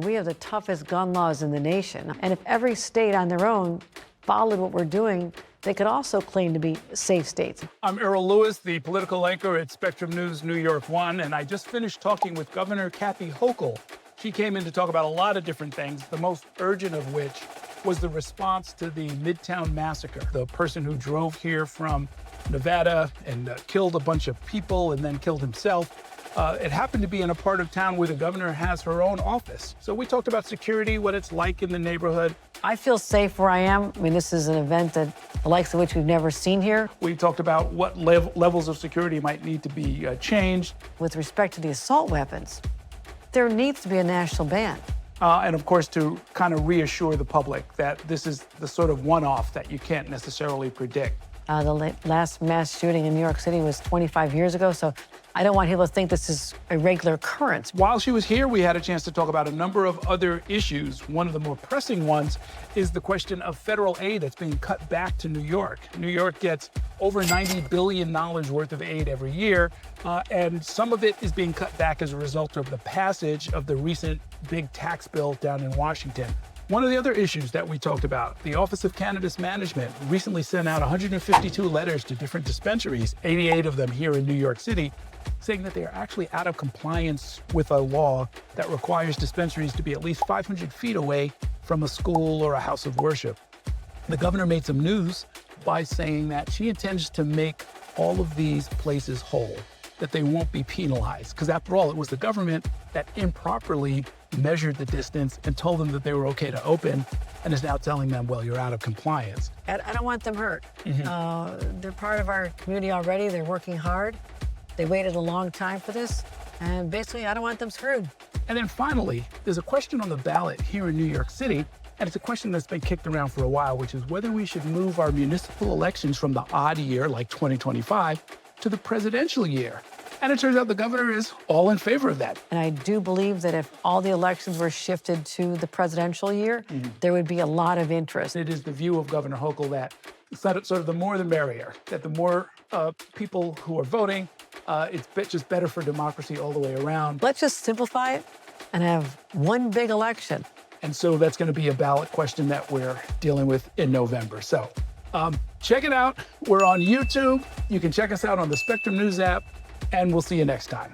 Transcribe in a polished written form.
We have the toughest gun laws in the nation. And if every state on their own followed what we're doing, they could also claim to be safe states. I'm Errol Lewis, the political anchor at Spectrum News New York 1, and I just finished talking with Governor Kathy Hochul. She came in to talk about a lot of different things, the most urgent of which was the response to the Midtown massacre. The person who drove here from Nevada and killed a bunch of people and then killed himself. It happened to be in a part of town where the governor has her own office. So we talked about security, what it's like in the neighborhood. I feel safe where I am. I mean, this is an event that the likes of which we've never seen here. We talked about what levels of security might need to be changed. With respect to the assault weapons, there needs to be a national ban. And of course, to kind of reassure the public that this is the sort of one-off that you can't necessarily predict. The last mass shooting in New York City was 25 years ago, so I don't want people to think this is a regular occurrence. While she was here, we had a chance to talk about a number of other issues. One of the more pressing ones is the question of federal aid that's being cut back to New York. New York gets over $90 billion worth of aid every year, and some of it is being cut back as a result of the passage of the recent big tax bill down in Washington. One of the other issues that we talked about, the Office of Cannabis Management recently sent out 152 letters to different dispensaries, 88 of them here in New York City, saying that they are actually out of compliance with a law that requires dispensaries to be at least 500 feet away from a school or a house of worship. The governor made some news by saying that she intends to make all of these places whole, that they won't be penalized. Because after all, it was the government that improperly measured the distance and told them that they were okay to open, and is now telling them, well, you're out of compliance. I don't want them hurt. They're part of our community already. They're working hard. They waited a long time for this, and basically, I don't want them screwed. And then finally, there's a question on the ballot here in New York City, and it's a question that's been kicked around for a while, which is whether we should move our municipal elections from the odd year, like 2025, to the presidential year. And it turns out the governor is all in favor of that. And I do believe that if all the elections were shifted to the presidential year, there would be a lot of interest. It is the view of Governor Hochul that sort of the more the merrier, that the more people who are voting, it's just better for democracy all the way around. Let's just simplify it and have one big election. And so that's going to be a ballot question that we're dealing with in November. So check it out. We're on YouTube. You can check us out on the Spectrum News app, and we'll see you next time.